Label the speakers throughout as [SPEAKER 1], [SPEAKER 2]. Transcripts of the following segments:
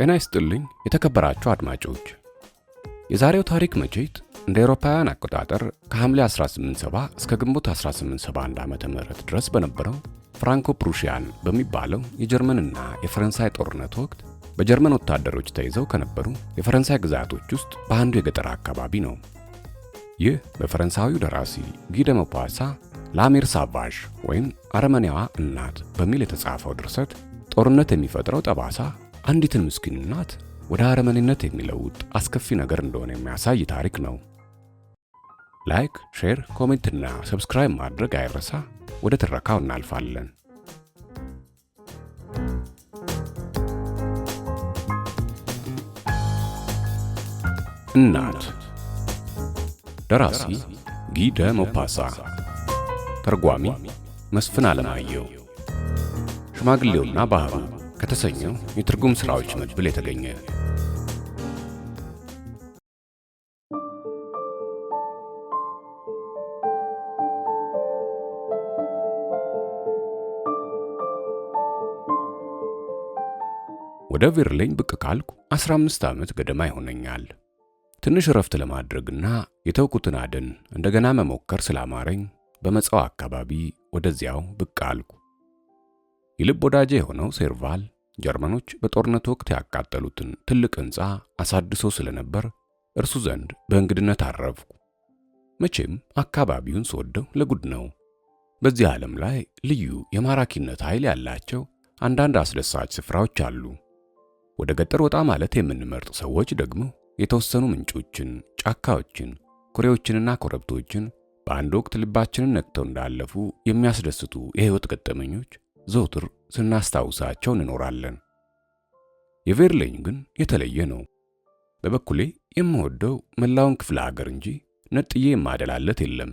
[SPEAKER 1] ጤና ይስጥልኝ የተከበራችሁ አድማጮች። የዛሬው ታሪክ መቼት እንደ አውሮፓውያን አቆጣጠር ከሐምሌ 1870 እስከ ግንቦት 1871 ዓ.ም ድረስ በነበረው ፍራንኮ ፕሩሺያን በሚባለው የጀርመንና የፈረንሳይ ጦርነት ወቅት በጀርመን ወታደሮች ተይዘው ከነበሩ የፈረንሳይ ግዛቶች ውስጥ በአንዱ የገጠር አካባቢ ነው። ይህ በፈረንሳዊው ደራሲ ጊ ደ ሞፓሳ ላሜር ሳቫዥ ወይም አረመኔዋ እናት በሚል የተጻፈው ድርሰት ጦርነት የሚፈጥረው ጠባሳ አንዲትን ምስኪን እናት ወደ አረመኔነት የሚለውጥ አስከፊ ነገር እንደሆነ የሚያሳይ ታሪክ ነው። ላይክ፣ ሼር፣ ኮሜንት እና ሰብስክራይብ ማድረግ አይረሳ። ወደ ትረካው እናልፋለን። እናት። ደራሲ ጊ ደ ሞፓሳ፣ ተርጓሚ መስፍን አለማየሁ። ሽማግሌውና ባህሩ ከተሰኘው የትርጉም ሥራዎች መድብል የተገኘ። ወደ ቬርሊን ብቅ ካልኩ 15 ዓመት ገደማ ይሆነኛል። ትንሽ እረፍት ለማድረግና የተውኩትን አደን እንደገና መሞከር ስላማረኝ በመጻው አካባቢ ወደዚያው ብቅ አልኩ። የልብ ወዳጄ የሆነው ሴርቫል ጀርመኖች በጦርነት ወቅት ያቃጠሉትን ትልቅ ሕንፃ አሳድሶ ስለነበር እርሱ ዘንድ በእንግድነት አረፍኩ። መቼም አካባቢውን ስወደው ለጉድ ነው። በዚህ ዓለም ላይ ልዩ የማራኪነት ኃይል ያላቸው አንዳንድ አስደሳች ስፍራዎች አሉ። ወደ ገጠር ወጣ ማለት የምንመርጥ ሰዎች ደግሞ የተወሰኑ ምንጮችን፣ ጫካዎችን፣ ኩሬዎችንና ኮረብቶችን በአንድ ወቅት ልባችንን ነክተው እንዳለፉ የሚያስደስቱ የሕይወት ገጠመኞች ዘውትር ስናስታውሳቸው እንኖራለን። የቬርሊን ግን የተለየ ነው። በበኩሌ የምወደው መላውን ክፍለ ሀገር እንጂ ነጥዬ የማደላለት የለም።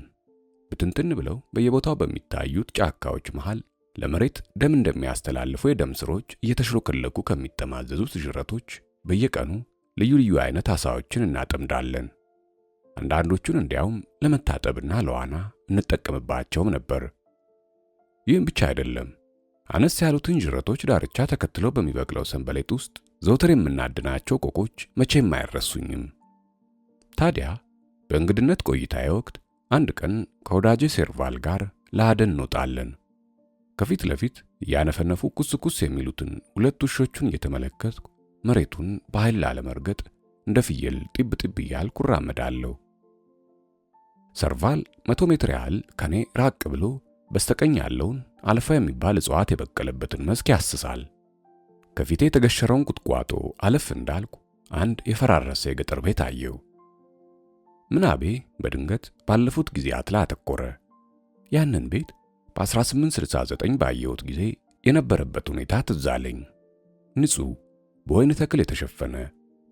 [SPEAKER 1] ብትንትን ብለው በየቦታው በሚታዩት ጫካዎች መሃል ለመሬት ደም እንደሚያስተላልፉ የደም ስሮች እየተሽሎከለኩ ከሚጠማዘዙት ጅረቶች በየቀኑ ልዩ ልዩ አይነት ዓሳዎችን እናጠምዳለን። አንዳንዶቹን እንዲያውም ለመታጠብና ለዋና እንጠቀምባቸውም ነበር። ይህም ብቻ አይደለም። አነስ ያሉትን ጅረቶች ዳርቻ ተከትለው በሚበቅለው ሰንበሌጥ ውስጥ ዘውትር የምናድናቸው ቆቆች መቼም አይረሱኝም። ታዲያ በእንግድነት ቆይታዬ ወቅት አንድ ቀን ከወዳጄ ሴርቫል ጋር ለአደን እንወጣለን። ከፊት ለፊት እያነፈነፉ ኩስኩስ የሚሉትን ሁለት ውሾቹን እየተመለከትኩ መሬቱን በኃይል ላለመርገጥ እንደ ፍየል ጢብ ጢብ እያልኩ እራመዳለሁ። ሴርቫል 100 ሜትር ያህል ከኔ ራቅ ብሎ በስተቀኝ ያለውን አልፋ የሚባል እጽዋት የበቀለበትን መስክ ያስሳል። ከፊቴ የተገሸረውን ቁጥቋጦ አለፍ እንዳልኩ አንድ የፈራረሰ የገጠር ቤት አየሁ። ምናቤ በድንገት ባለፉት ጊዜያት ላይ አተኮረ። ያንን ቤት በ1869 ባየሁት ጊዜ የነበረበት ሁኔታ ትዝ አለኝ። ንጹሕ፣ በወይን ተክል የተሸፈነ፣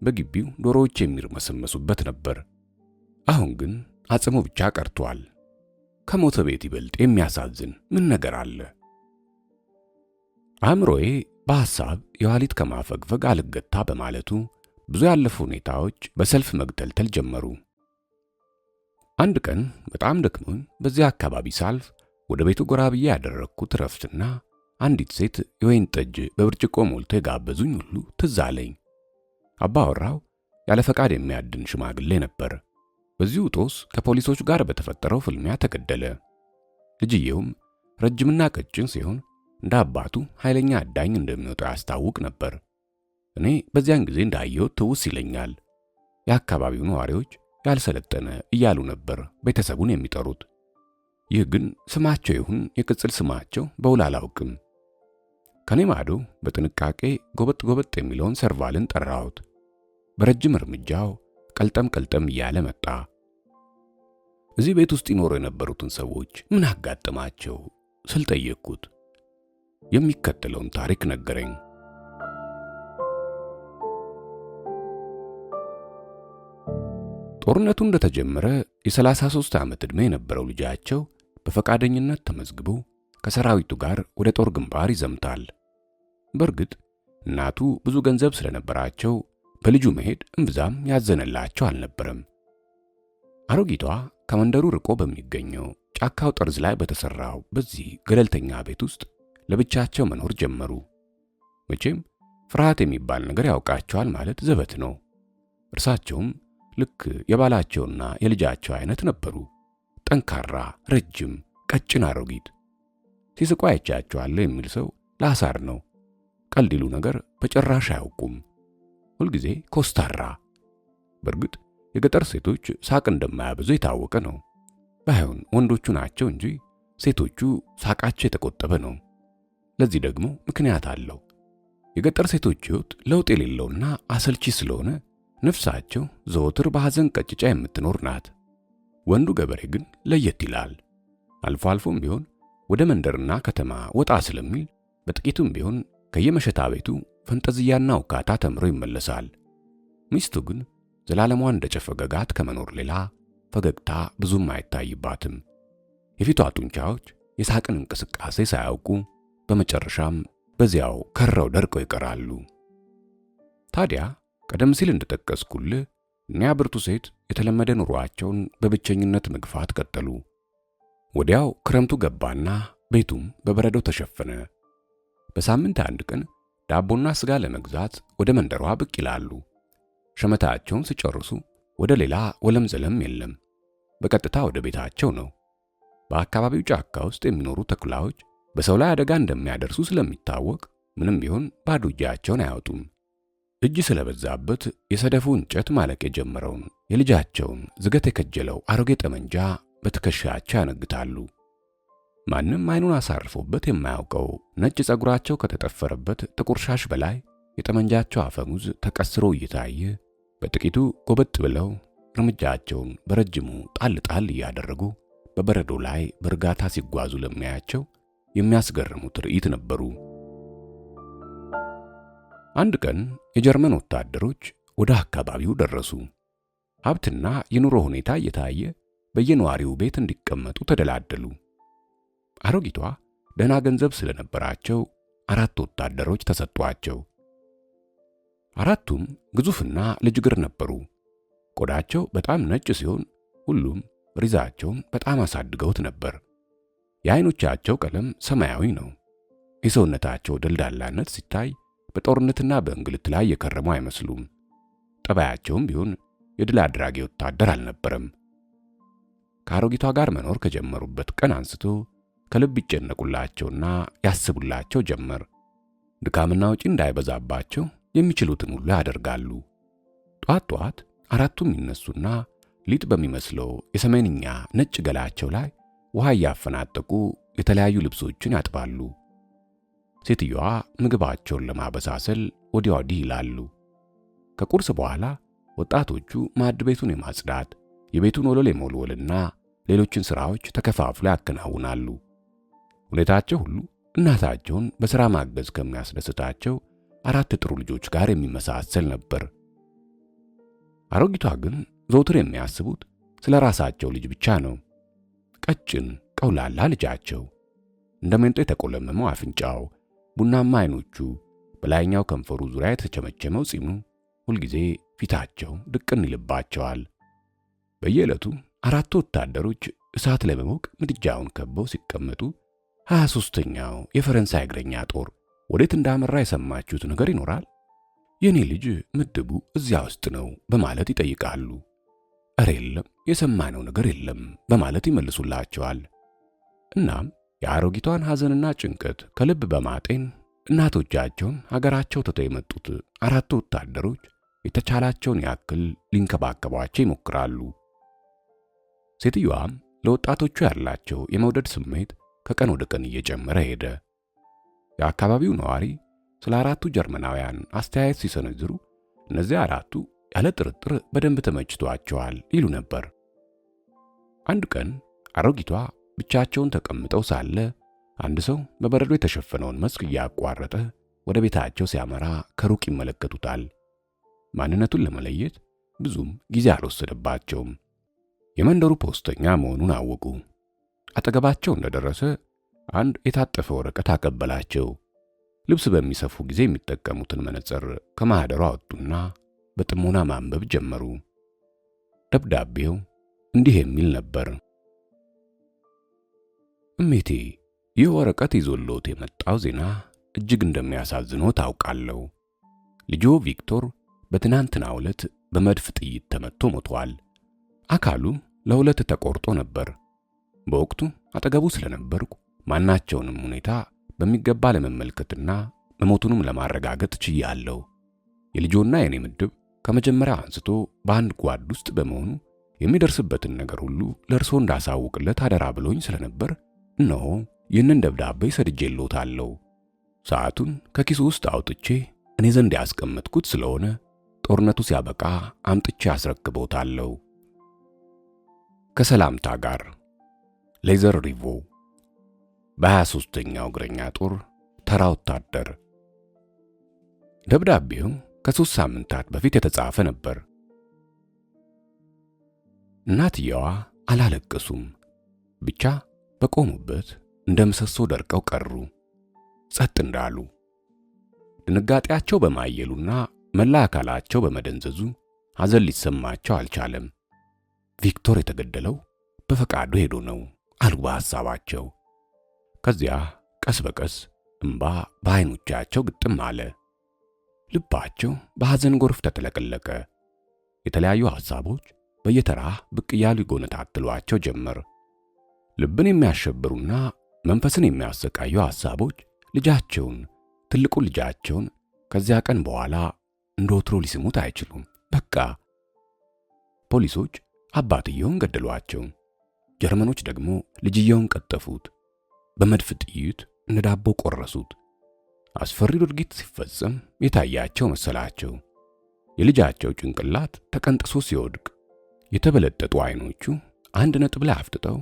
[SPEAKER 1] በግቢው ዶሮዎች የሚርመሰመሱበት ነበር። አሁን ግን አጽሙ ብቻ ቀርቷል። ከሞተ ቤት ይበልጥ የሚያሳዝን ምን ነገር አለ? አእምሮዬ በሐሳብ የኋሊት ከማፈግፈግ አልገታ በማለቱ ብዙ ያለፉ ሁኔታዎች በሰልፍ መግተልተል ጀመሩ። አንድ ቀን በጣም ደክሞኝ በዚያ አካባቢ ሳልፍ ወደ ቤቱ ጎራ ብዬ ያደረግኩት ረፍትና አንዲት ሴት የወይን ጠጅ በብርጭቆ ሞልቶ የጋበዙኝ ሁሉ ትዝ አለኝ። አባወራው ያለ ፈቃድ የሚያድን ሽማግሌ ነበር። በዚሁ ጦስ ከፖሊሶች ጋር በተፈጠረው ፍልሚያ ተገደለ። ልጅየውም ረጅምና ቀጭን ሲሆን እንደ አባቱ ኃይለኛ አዳኝ እንደሚወጣው ያስታውቅ ነበር። እኔ በዚያን ጊዜ እንዳየሁት ትውስ ይለኛል። የአካባቢው ነዋሪዎች ያልሰለጠነ እያሉ ነበር ቤተሰቡን የሚጠሩት። ይህ ግን ስማቸው ይሁን የቅጽል ስማቸው በውል አላውቅም። ከኔ ማዶ በጥንቃቄ ጎበጥ ጎበጥ የሚለውን ሴርቫልን ጠራሁት። በረጅም እርምጃው ቀልጠም ቀልጠም እያለ መጣ። እዚህ ቤት ውስጥ ይኖሩ የነበሩትን ሰዎች ምን አጋጠማቸው ስል ጠየቅኩት። የሚከተለውን ታሪክ ነገረኝ። ጦርነቱ እንደተጀመረ የ33 ዓመት ዕድሜ የነበረው ልጃቸው በፈቃደኝነት ተመዝግቦ ከሰራዊቱ ጋር ወደ ጦር ግንባር ይዘምታል። በእርግጥ እናቱ ብዙ ገንዘብ ስለነበራቸው በልጁ መሄድ እምብዛም ያዘነላቸው አልነበረም። አሮጊቷ ከመንደሩ ርቆ በሚገኘው ጫካው ጠርዝ ላይ በተሰራው በዚህ ገለልተኛ ቤት ውስጥ ለብቻቸው መኖር ጀመሩ። መቼም ፍርሃት የሚባል ነገር ያውቃቸዋል ማለት ዘበት ነው። እርሳቸውም ልክ የባላቸውና የልጃቸው አይነት ነበሩ። ጠንካራ፣ ረጅም፣ ቀጭን አሮጊት። ሲስቁ አይቻቸዋለሁ የሚል ሰው ለአሳር ነው። ቀልድ ይሉ ነገር በጭራሽ አያውቁም። ሁልጊዜ ኮስታራ። በእርግጥ የገጠር ሴቶች ሳቅ እንደማያበዙ የታወቀ ነው። ባይሆን ወንዶቹ ናቸው እንጂ ሴቶቹ ሳቃቸው የተቆጠበ ነው። ለዚህ ደግሞ ምክንያት አለው። የገጠር ሴቶች ሕይወት ለውጥ የሌለውና አሰልቺ ስለሆነ ነፍሳቸው ዘወትር በሐዘን ቀጭጫ የምትኖር ናት። ወንዱ ገበሬ ግን ለየት ይላል። አልፎ አልፎም ቢሆን ወደ መንደርና ከተማ ወጣ ስለሚል በጥቂቱም ቢሆን ከየመሸታ ቤቱ ፈንጠዝያና ውካታ ተምሮ ይመለሳል። ሚስቱ ግን ዘላለሟን እንደጨፈገጋት ከመኖር ሌላ ፈገግታ ብዙም አይታይባትም። የፊቷ ጡንቻዎች የሳቅን እንቅስቃሴ ሳያውቁ በመጨረሻም በዚያው ከረው ደርቀው ይቀራሉ። ታዲያ ቀደም ሲል እንደጠቀስኩልህ እኒያ ብርቱ ሴት የተለመደ ኑሯቸውን በብቸኝነት መግፋት ቀጠሉ። ወዲያው ክረምቱ ገባና ቤቱም በበረዶ ተሸፈነ። በሳምንት አንድ ቀን ዳቦና ስጋ ለመግዛት ወደ መንደሯ ብቅ ይላሉ። ሸመታቸውን ሲጨርሱ ወደ ሌላ ወለም ዘለም የለም። በቀጥታ ወደ ቤታቸው ነው። በአካባቢው ጫካ ውስጥ የሚኖሩ ተኩላዎች በሰው ላይ አደጋ እንደሚያደርሱ ስለሚታወቅ ምንም ቢሆን ባዶ እጃቸውን አያወጡም። እጅ ስለበዛበት የሰደፉ እንጨት ማለቅ የጀመረውን የልጃቸውን ዝገት የከጀለው አሮጌ ጠመንጃ በትከሻቸው ያነግታሉ። ማንም አይኑን አሳርፎበት የማያውቀው ነጭ ጸጉራቸው ከተጠፈረበት ጥቁር ሻሽ በላይ የጠመንጃቸው አፈሙዝ ተቀስሮ እየታየ በጥቂቱ ጎበጥ ብለው እርምጃቸውን በረጅሙ ጣል ጣል እያደረጉ በበረዶ ላይ በእርጋታ ሲጓዙ ለሚያያቸው የሚያስገርሙ ትርኢት ነበሩ። አንድ ቀን የጀርመን ወታደሮች ወደ አካባቢው ደረሱ። ሀብትና የኑሮ ሁኔታ እየታየ በየነዋሪው ቤት እንዲቀመጡ ተደላደሉ። አሮጊቷ ደህና ገንዘብ ስለነበራቸው 4 ወታደሮች ተሰጧቸው። አራቱም ግዙፍና ልጅ እግር ነበሩ። ቆዳቸው በጣም ነጭ ሲሆን ሁሉም ሪዛቸውን በጣም አሳድገውት ነበር። የዓይኖቻቸው ቀለም ሰማያዊ ነው። የሰውነታቸው ደልዳላነት ሲታይ በጦርነትና በእንግልት ላይ የከረሙ አይመስሉም። ጠባያቸውም ቢሆን የድል አድራጊ ወታደር አልነበረም። ከአሮጊቷ ጋር መኖር ከጀመሩበት ቀን አንስቶ ከልብ ይጨነቁላቸውና ያስቡላቸው ጀመር። ድካምና ወጪ እንዳይበዛባቸው የሚችሉትን ሁሉ ያደርጋሉ። ጧት ጧት አራቱም ይነሱና ሊጥ በሚመስለው የሰሜንኛ ነጭ ገላቸው ላይ ውሃ እያፈናጠቁ የተለያዩ ልብሶችን ያጥባሉ። ሴትዮዋ ምግባቸውን ለማበሳሰል ወዲያ ወዲህ ይላሉ። ከቁርስ በኋላ ወጣቶቹ ማዕድ ቤቱን የማጽዳት የቤቱን ወለል የመወልወልና ሌሎችን ሥራዎች ተከፋፍለው ያከናውናሉ። ሁኔታቸው ሁሉ እናታቸውን በሥራ ማገዝ ከሚያስደስታቸው 4 ጥሩ ልጆች ጋር የሚመሳሰል ነበር። አሮጊቷ ግን ዘውትር የሚያስቡት ስለ ራሳቸው ልጅ ብቻ ነው። ቀጭን ቀውላላ ልጃቸው፣ እንደ ሜንጦ የተቆለመመው አፍንጫው፣ ቡናማ አይኖቹ፣ በላይኛው ከንፈሩ ዙሪያ የተቸመቸመው ጺሙ ሁልጊዜ ፊታቸው ድቅን ይልባቸዋል። በየዕለቱ 4 ወታደሮች እሳት ለመሞቅ ምድጃውን ከበው ሲቀመጡ 23ኛው የፈረንሳይ እግረኛ ጦር ወዴት እንዳመራ የሰማችሁት ነገር ይኖራል? የኔ ልጅ ምድቡ እዚያ ውስጥ ነው በማለት ይጠይቃሉ። እረ የለም፣ የሰማነው ነገር የለም በማለት ይመልሱላቸዋል። እናም የአሮጊቷን ሐዘንና ጭንቀት ከልብ በማጤን እናቶቻቸውን ሀገራቸው ትተው የመጡት 4 ወታደሮች የተቻላቸውን ያክል ሊንከባከቧቸው ይሞክራሉ። ሴትዮዋም ለወጣቶቹ ያላቸው የመውደድ ስሜት ከቀን ወደ ቀን እየጨመረ ሄደ። የአካባቢው ነዋሪ ስለ 4ቱ ጀርመናውያን አስተያየት ሲሰነዝሩ እነዚህ 4ቱ ያለ ጥርጥር በደንብ ተመችቷቸዋል ይሉ ነበር። አንድ ቀን አሮጊቷ ብቻቸውን ተቀምጠው ሳለ አንድ ሰው በበረዶ የተሸፈነውን መስክ እያቋረጠ ወደ ቤታቸው ሲያመራ ከሩቅ ይመለከቱታል። ማንነቱን ለመለየት ብዙም ጊዜ አልወሰደባቸውም። የመንደሩ ፖስተኛ መሆኑን አወቁ። አጠገባቸው እንደደረሰ አንድ የታጠፈ ወረቀት አቀበላቸው። ልብስ በሚሰፉ ጊዜ የሚጠቀሙትን መነጽር ከማህደሩ አወጡና በጥሞና ማንበብ ጀመሩ። ደብዳቤው እንዲህ የሚል ነበር። እሜቴ፣ ይህ ወረቀት ይዞልዎት የመጣው ዜና እጅግ እንደሚያሳዝኖ ታውቃለሁ። ልጆ ቪክቶር በትናንትናው ዕለት በመድፍ ጥይት ተመቶ ሞቷል። አካሉ ለሁለት ተቆርጦ ነበር። በወቅቱ አጠገቡ ስለነበርኩ ማናቸውንም ሁኔታ በሚገባ ለመመልከትና መሞቱንም ለማረጋገጥ ችያለሁ። የልጆና የኔ ምድብ ከመጀመሪያ አንስቶ በአንድ ጓድ ውስጥ በመሆኑ የሚደርስበትን ነገር ሁሉ ለእርሶ እንዳሳውቅለት አደራ ብሎኝ ስለነበር እነሆ ይህንን ደብዳቤ ሰድጄልዎታለሁ። ሰዓቱን ከኪሱ ውስጥ አውጥቼ እኔ ዘንድ ያስቀመጥኩት ስለሆነ ጦርነቱ ሲያበቃ አምጥቼ አስረክቦታለሁ። ከሰላምታ ጋር ሌዘር ሪቮ በ23ኛው እግረኛ ጦር ተራ ወታደር። ደብዳቤው ከ3 ሳምንታት በፊት የተጻፈ ነበር። እናትየዋ አላለቀሱም፣ ብቻ በቆሙበት እንደ ምሰሶ ደርቀው ቀሩ፣ ጸጥ እንዳሉ። ድንጋጤያቸው በማየሉና መላ አካላቸው በመደንዘዙ ሐዘን ሊሰማቸው አልቻለም። ቪክቶር የተገደለው በፈቃዱ ሄዶ ነው አሉ በሐሳባቸው። ከዚያ ቀስ በቀስ እንባ በዓይኖቻቸው ግጥም አለ። ልባቸው በሐዘን ጎርፍ ተጥለቀለቀ። የተለያዩ ሐሳቦች በየተራ ብቅ እያሉ ይጎነታትሏቸው ጀመር። ልብን የሚያሸብሩና መንፈስን የሚያሰቃዩ ሐሳቦች ልጃቸውን፣ ትልቁ ልጃቸውን ከዚያ ቀን በኋላ እንደወትሮ ሊስሙት አይችሉም። በቃ ፖሊሶች አባትየውን ገደሏቸው። ጀርመኖች ደግሞ ልጅየውን ቀጠፉት። በመድፍ ጥይት እንደ ዳቦ ቆረሱት። አስፈሪ ድርጊት ሲፈጸም የታያቸው መሰላቸው። የልጃቸው ጭንቅላት ተቀንጥሶ ሲወድቅ የተበለጠጡ ዓይኖቹ አንድ ነጥብ ላይ አፍጥጠው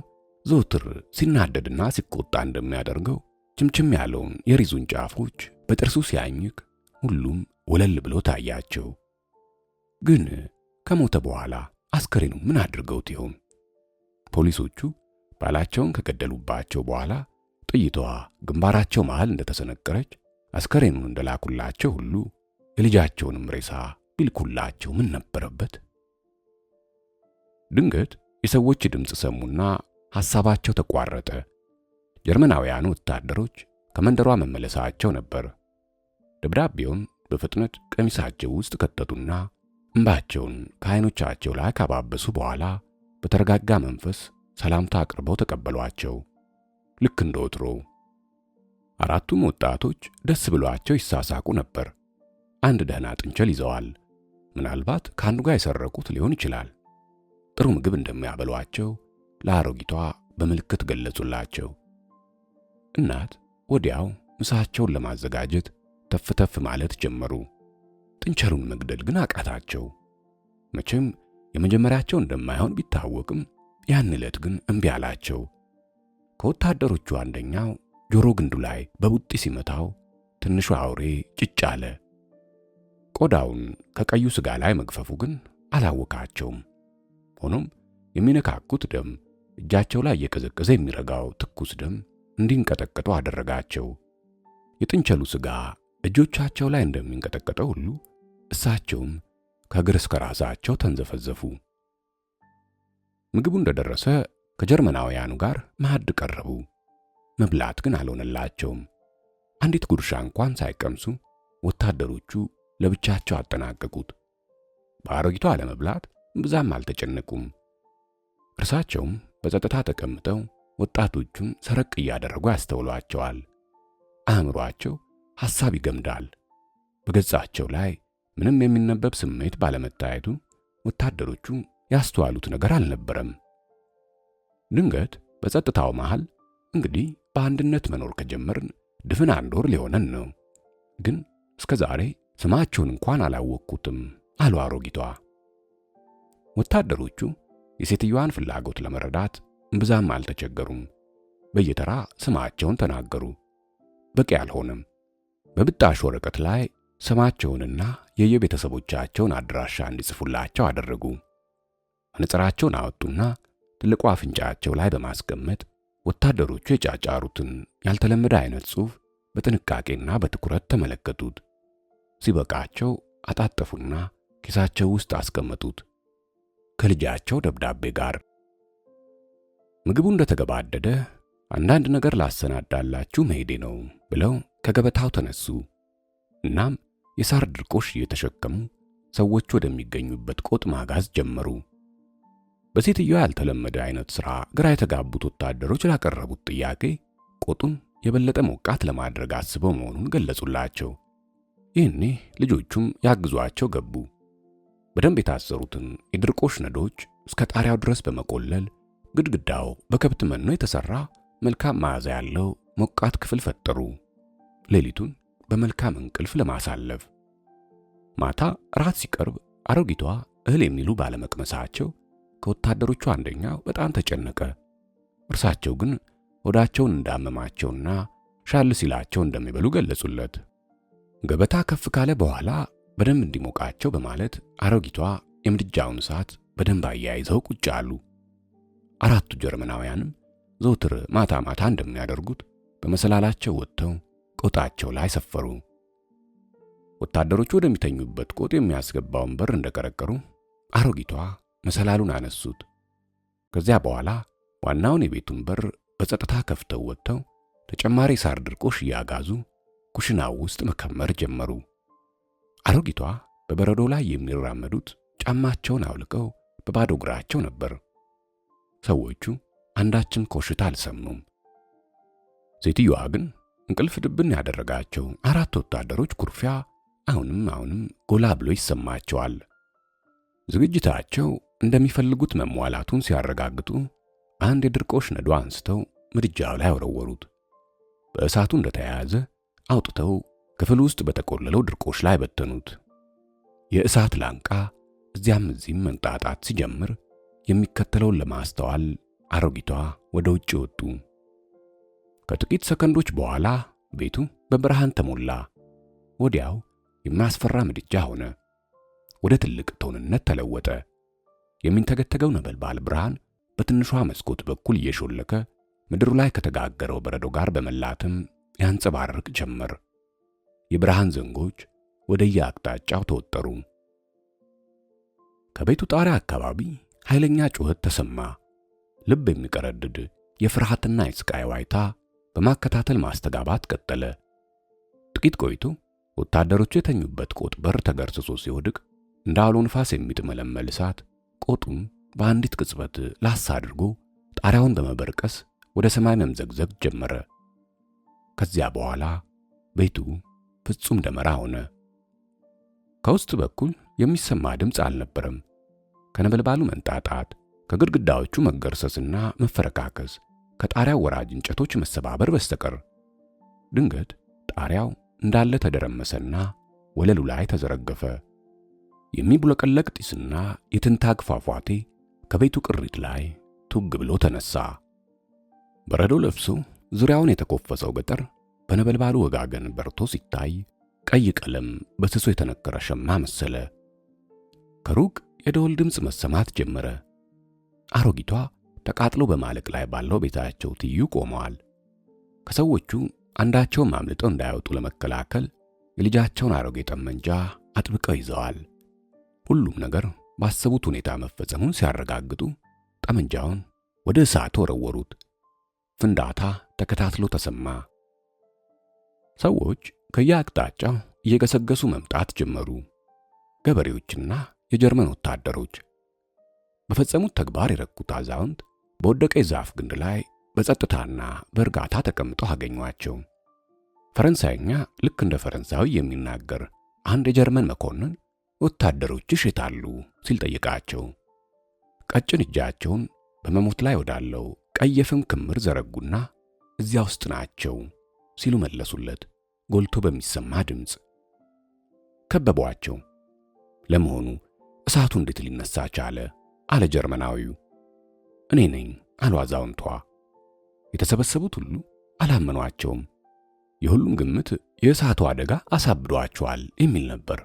[SPEAKER 1] ዘውትር ሲናደድና ሲቆጣ እንደሚያደርገው ችምችም ያለውን የሪዙን ጫፎች በጥርሱ ሲያኝክ ሁሉም ወለል ብሎ ታያቸው። ግን ከሞተ በኋላ አስከሬኑ ምን አድርገውት ይሆን? ፖሊሶቹ ባላቸውን ከገደሉባቸው በኋላ ጥይቷ ግንባራቸው መሃል እንደተሰነቀረች አስከሬኑን እንደላኩላቸው ሁሉ የልጃቸውንም ሬሳ ቢልኩላቸው ምን ነበረበት? ድንገት የሰዎች ድምፅ ሰሙና ሐሳባቸው ተቋረጠ። ጀርመናውያን ወታደሮች ከመንደሯ መመለሳቸው ነበር። ደብዳቤውን በፍጥነት ቀሚሳቸው ውስጥ ከተቱና እንባቸውን ከዓይኖቻቸው ላይ ካባበሱ በኋላ በተረጋጋ መንፈስ ሰላምታ አቅርበው ተቀበሏቸው። ልክ እንደ ወትሮ አራቱም ወጣቶች ደስ ብሏቸው ይሳሳቁ ነበር። አንድ ደህና ጥንቸል ይዘዋል። ምናልባት ከአንዱ ጋር የሰረቁት ሊሆን ይችላል። ጥሩ ምግብ እንደሚያበሏቸው ለአሮጊቷ በምልክት ገለጹላቸው። እናት ወዲያው ምሳቸውን ለማዘጋጀት ተፍ ማለት ጀመሩ። ጥንቸሉን መግደል ግን አቃታቸው። መቼም የመጀመሪያቸው እንደማይሆን ቢታወቅም ያን ዕለት ግን እምቢ አላቸው። ከወታደሮቹ አንደኛው ጆሮ ግንዱ ላይ በቡጢ ሲመታው ትንሹ አውሬ ጭጭ አለ። ቆዳውን ከቀዩ ሥጋ ላይ መግፈፉ ግን አላወካቸውም። ሆኖም የሚነካኩት ደም እጃቸው ላይ እየቀዘቀዘ የሚረጋው ትኩስ ደም እንዲንቀጠቀጡ አደረጋቸው። የጥንቸሉ ሥጋ እጆቻቸው ላይ እንደሚንቀጠቀጠው ሁሉ እሳቸውም ከእግር እስከ ራሳቸው ተንዘፈዘፉ። ምግቡ እንደደረሰ ከጀርመናውያኑ ጋር ማዕድ ቀረቡ። መብላት ግን አልሆነላቸውም። አንዲት ጉርሻ እንኳን ሳይቀምሱ ወታደሮቹ ለብቻቸው አጠናቀቁት። በአሮጊቷ ለመብላት ብዛም አልተጨነቁም። እርሳቸውም በጸጥታ ተቀምጠው ወጣቶቹን ሰረቅ እያደረጉ ያስተውሏቸዋል። አእምሯቸው ሐሳብ ይገምዳል። በገጻቸው ላይ ምንም የሚነበብ ስሜት ባለመታየቱ ወታደሮቹ ያስተዋሉት ነገር አልነበረም። ድንገት በጸጥታው መሃል እንግዲህ በአንድነት መኖር ከጀመርን ድፍን 1 ወር ሊሆነን ነው፣ ግን እስከ ዛሬ ስማቸውን እንኳን አላወቅኩትም አሉ አሮጊቷ። ወታደሮቹ የሴትዮዋን ፍላጎት ለመረዳት እምብዛም አልተቸገሩም። በየተራ ስማቸውን ተናገሩ። በቂ አልሆነም። በብጣሽ ወረቀት ላይ ስማቸውንና የየቤተሰቦቻቸውን አድራሻ እንዲጽፉላቸው አደረጉ። መነጽራቸውን አወጡና ትልቁ አፍንጫቸው ላይ በማስቀመጥ ወታደሮቹ የጫጫሩትን ያልተለመደ አይነት ጽሑፍ በጥንቃቄና በትኩረት ተመለከቱት። ሲበቃቸው አጣጠፉና ኪሳቸው ውስጥ አስቀመጡት ከልጃቸው ደብዳቤ ጋር። ምግቡ እንደተገባደደ አንዳንድ ነገር ላሰናዳላችሁ መሄዴ ነው ብለው ከገበታው ተነሱ። እናም የሳር ድርቆሽ እየተሸከሙ ሰዎች ወደሚገኙበት ቆጥ ማጋዝ ጀመሩ። በሴትዮዋ ያልተለመደ አይነት ሥራ ግራ የተጋቡት ወታደሮች ላቀረቡት ጥያቄ ቆጡን የበለጠ ሞቃት ለማድረግ አስበው መሆኑን ገለጹላቸው። ይህኔ ልጆቹም ያግዟቸው ገቡ። በደንብ የታሰሩትን የድርቆሽ ነዶች እስከ ጣሪያው ድረስ በመቆለል ግድግዳው በከብት መኖ የተሰራ መልካም መዓዛ ያለው ሞቃት ክፍል ፈጠሩ፣ ሌሊቱን በመልካም እንቅልፍ ለማሳለፍ። ማታ ራት ሲቀርብ አሮጊቷ እህል የሚሉ ባለመቅመሳቸው ከወታደሮቹ አንደኛው በጣም ተጨነቀ። እርሳቸው ግን ሆዳቸውን እንዳመማቸውና ሻል ሲላቸው እንደሚበሉ ገለጹለት። ገበታ ከፍ ካለ በኋላ በደንብ እንዲሞቃቸው በማለት አሮጊቷ የምድጃውን እሳት በደንብ አያይዘው ቁጭ አሉ። አራቱ ጀርመናውያንም ዘውትር ማታ ማታ እንደሚያደርጉት በመሰላላቸው ወጥተው ቆጣቸው ላይ ሰፈሩ። ወታደሮቹ ወደሚተኙበት ቆጥ የሚያስገባውን በር እንደቀረቀሩ አሮጊቷ መሰላሉን አነሱት። ከዚያ በኋላ ዋናውን የቤቱን በር በጸጥታ ከፍተው ወጥተው ተጨማሪ ሳር ድርቆሽ እያጋዙ ኩሽናው ውስጥ መከመር ጀመሩ። አሮጊቷ በበረዶ ላይ የሚራመዱት ጫማቸውን አውልቀው በባዶ እግራቸው ነበር። ሰዎቹ አንዳችን ኮሽታ አልሰሙም። ሴትዮዋ ግን እንቅልፍ ድብን ያደረጋቸው አራት ወታደሮች ኩርፊያ አሁንም ጎላ ብሎ ይሰማቸዋል። ዝግጅታቸው እንደሚፈልጉት መሟላቱን ሲያረጋግጡ አንድ የድርቆሽ ነዶ አንስተው ምድጃው ላይ አወረወሩት። በእሳቱ እንደተያያዘ አውጥተው ክፍል ውስጥ በተቆለለው ድርቆሽ ላይ በተኑት። የእሳት ላንቃ እዚያም እዚህም መንጣጣት ሲጀምር የሚከተለውን ለማስተዋል አሮጊቷ ወደ ውጭ ወጡ። ከጥቂት ሰከንዶች በኋላ ቤቱ በብርሃን ተሞላ። ወዲያው የሚያስፈራ ምድጃ ሆነ፣ ወደ ትልቅ እቶንነት ተለወጠ። የሚንተገተገው ነበልባል ብርሃን በትንሿ መስኮት በኩል እየሾለከ ምድሩ ላይ ከተጋገረው በረዶ ጋር በመላተም ያንጸባርቅ ጀመር። የብርሃን ዘንጎች ወደየአቅጣጫው ተወጠሩ። ከቤቱ ጣሪያ አካባቢ ኃይለኛ ጩኸት ተሰማ። ልብ የሚቀረድድ የፍርሃትና የስቃይ ዋይታ በማከታተል ማስተጋባት ቀጠለ። ጥቂት ቆይቶ ወታደሮቹ የተኙበት ቆጥ በር ተገርስሶ ሲወድቅ እንደ አውሎ ንፋስ የሚጥመለመል እሳት ቆጡን በአንዲት ቅጽበት ላስ አድርጎ ጣሪያውን በመበርቀስ ወደ ሰማይ መምዘግዘግ ጀመረ። ከዚያ በኋላ ቤቱ ፍጹም ደመራ ሆነ። ከውስጥ በኩል የሚሰማ ድምፅ አልነበረም። ከነበልባሉ መንጣጣት፣ ከግድግዳዎቹ መገርሰስና መፈረካከስ፣ ከጣሪያው ወራጅ እንጨቶች መሰባበር በስተቀር። ድንገት ጣሪያው እንዳለ ተደረመሰና ወለሉ ላይ ተዘረገፈ። የሚቡለቀለቅ ጢስና የትንታግ ፏፏቴ ከቤቱ ቅሪት ላይ ቱግ ብሎ ተነሳ። በረዶ ለብሶ ዙሪያውን የተኮፈሰው ገጠር በነበልባሉ ወጋገን በርቶ ሲታይ ቀይ ቀለም በስሱ የተነከረ ሸማ መሰለ። ከሩቅ የደወል ድምፅ መሰማት ጀመረ። አሮጊቷ ተቃጥሎ በማለቅ ላይ ባለው ቤታቸው ትይዩ ቆመዋል። ከሰዎቹ አንዳቸውም አምልጠው እንዳይወጡ ለመከላከል የልጃቸውን አሮጌ ጠመንጃ አጥብቀው ይዘዋል። ሁሉም ነገር ባሰቡት ሁኔታ መፈጸሙን ሲያረጋግጡ ጠመንጃውን ወደ እሳቱ ወረወሩት። ፍንዳታ ተከታትሎ ተሰማ። ሰዎች ከየአቅጣጫው እየገሰገሱ መምጣት ጀመሩ። ገበሬዎችና የጀርመን ወታደሮች። በፈጸሙት ተግባር የረኩት አዛውንት በወደቀ የዛፍ ግንድ ላይ በጸጥታና በእርጋታ ተቀምጠው አገኟቸው። ፈረንሳይኛ ልክ እንደ ፈረንሳዊ የሚናገር አንድ የጀርመን መኮንን ወታደሮችሽ የት አሉ ሲል ጠየቃቸው። ቀጭን እጃቸውን በመሞት ላይ ወዳለው ቀይ የፍም ክምር ዘረጉና እዚያ ውስጥ ናቸው ሲሉ መለሱለት ጎልቶ በሚሰማ ድምፅ። ከበቧቸው። ለመሆኑ እሳቱ እንዴት ሊነሳ ቻለ? አለ ጀርመናዊው። እኔ ነኝ አሉ አዛውንቷ። የተሰበሰቡት ሁሉ አላመኗቸውም። የሁሉም ግምት የእሳቱ አደጋ አሳብዷቸዋል የሚል ነበር።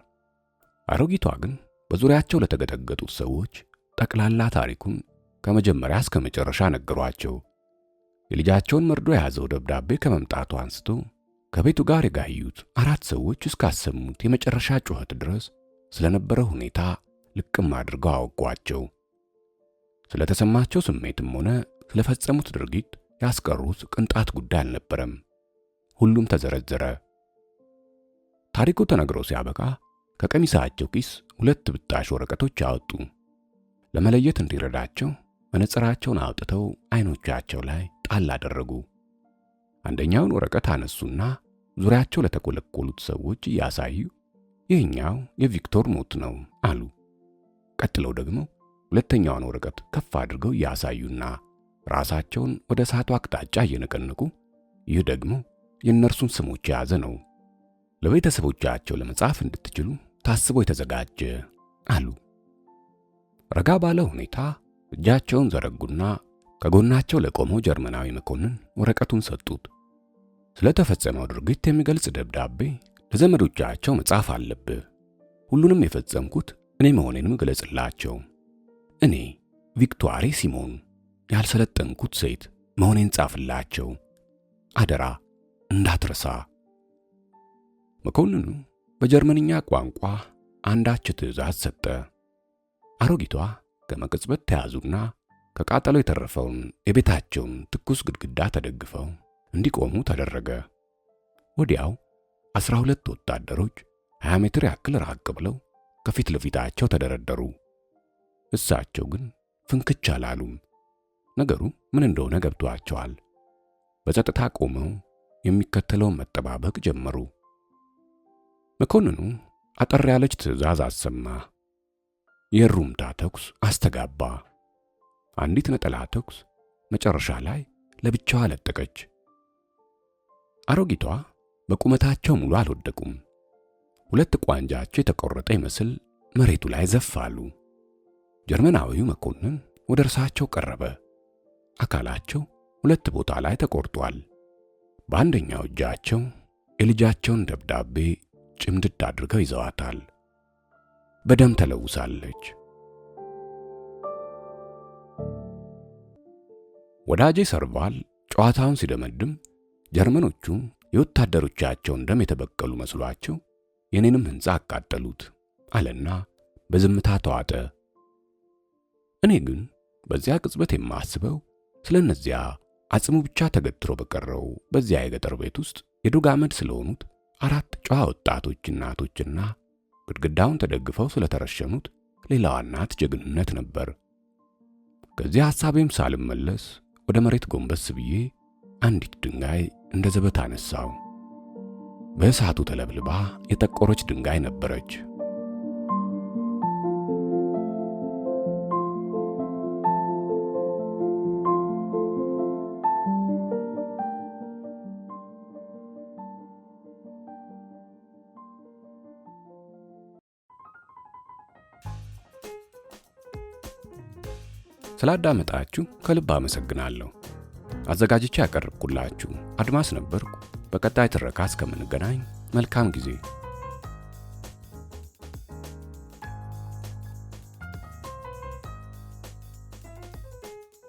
[SPEAKER 1] አሮጊቷ ግን በዙሪያቸው ለተገጠገጡት ሰዎች ጠቅላላ ታሪኩን ከመጀመሪያ እስከ መጨረሻ ነገሯቸው። የልጃቸውን መርዶ የያዘው ደብዳቤ ከመምጣቱ አንስቶ ከቤቱ ጋር የጋዩት አራት ሰዎች እስካሰሙት የመጨረሻ ጩኸት ድረስ ስለነበረው ሁኔታ ልቅም አድርገው አወጓቸው። ስለተሰማቸው ስሜትም ሆነ ስለፈጸሙት ድርጊት ያስቀሩት ቅንጣት ጉዳይ አልነበረም። ሁሉም ተዘረዘረ። ታሪኩ ተነግሮ ሲያበቃ ከቀሚሳቸው ኪስ 2 ብጣሽ ወረቀቶች አወጡ። ለመለየት እንዲረዳቸው መነጽራቸውን አውጥተው አይኖቻቸው ላይ ጣል አደረጉ። አንደኛውን ወረቀት አነሱና ዙሪያቸው ለተኮለኮሉት ሰዎች እያሳዩ ይህኛው የቪክቶር ሞት ነው አሉ። ቀጥለው ደግሞ ሁለተኛውን ወረቀት ከፍ አድርገው እያሳዩና ራሳቸውን ወደ እሳቱ አቅጣጫ እየነቀነቁ ይህ ደግሞ የእነርሱን ስሞች የያዘ ነው፣ ለቤተሰቦቻቸው ለመጻፍ እንድትችሉ ታስቦ የተዘጋጀ አሉ። ረጋ ባለ ሁኔታ እጃቸውን ዘረጉና ከጎናቸው ለቆመው ጀርመናዊ መኮንን ወረቀቱን ሰጡት። ስለተፈጸመው ድርጊት የሚገልጽ ደብዳቤ ለዘመዶቻቸው መጻፍ አለብህ። ሁሉንም የፈጸምኩት እኔ መሆኔንም ግለጽላቸው። እኔ ቪክtoire ሲሞን ያልሰለጠንኩት ሴት መሆኔን ጻፍላቸው። አደራ እንዳትረሳ። መኮንኑ በጀርመንኛ ቋንቋ አንዳች ትዕዛዝ ሰጠ። አሮጊቷ ከመቅጽበት ተያዙና ከቃጠሎ የተረፈውን የቤታቸውን ትኩስ ግድግዳ ተደግፈው እንዲቆሙ ተደረገ። ወዲያው 12 ወታደሮች 20 ሜትር ያክል ራቅ ብለው ከፊት ለፊታቸው ተደረደሩ። እሳቸው ግን ፍንክች አላሉም። ነገሩ ምን እንደሆነ ገብቷቸዋል። በጸጥታ ቆመው የሚከተለውን መጠባበቅ ጀመሩ። መኮንኑ አጠር ያለች ትዕዛዝ አሰማ። የሩምታ ተኩስ አስተጋባ። አንዲት ነጠላ ተኩስ መጨረሻ ላይ ለብቻዋ ለጠቀች። አሮጊቷ በቁመታቸው ሙሉ አልወደቁም። 2 ቋንጃቸው የተቆረጠ ይመስል መሬቱ ላይ ዘፋሉ። ጀርመናዊው መኮንን ወደ እርሳቸው ቀረበ። አካላቸው 2 ቦታ ላይ ተቆርጧል። በአንደኛው እጃቸው የልጃቸውን ደብዳቤ ጭምድድ አድርገው ይዘዋታል። በደም ተለውሳለች። ወዳጄ ሰርቫል ጨዋታውን ሲደመድም ጀርመኖቹ የወታደሮቻቸውን ደም የተበቀሉ መስሏቸው የኔንም ሕንጻ አቃጠሉት አለና በዝምታ ተዋጠ። እኔ ግን በዚያ ቅጽበት የማስበው ስለነዚያ አጽሙ ብቻ ተገትሮ በቀረው በዚያ የገጠር ቤት ውስጥ የዶግ አመድ ስለሆኑት 4 ጨዋ ወጣቶች እናቶችና ግድግዳውን ተደግፈው ስለተረሸኑት ሌላዋ እናት ጀግንነት ነበር። ከዚህ ሐሳቤም ሳልመለስ ወደ መሬት ጎንበስ ብዬ አንዲት ድንጋይ እንደ ዘበት አነሳው። በእሳቱ ተለብልባ የጠቆረች ድንጋይ ነበረች። ስላዳመጣችሁ ከልብ አመሰግናለሁ። አዘጋጅቼ ያቀርብኩላችሁ አድማስ ነበርኩ። በቀጣይ ትረካ እስከምንገናኝ መልካም ጊዜ።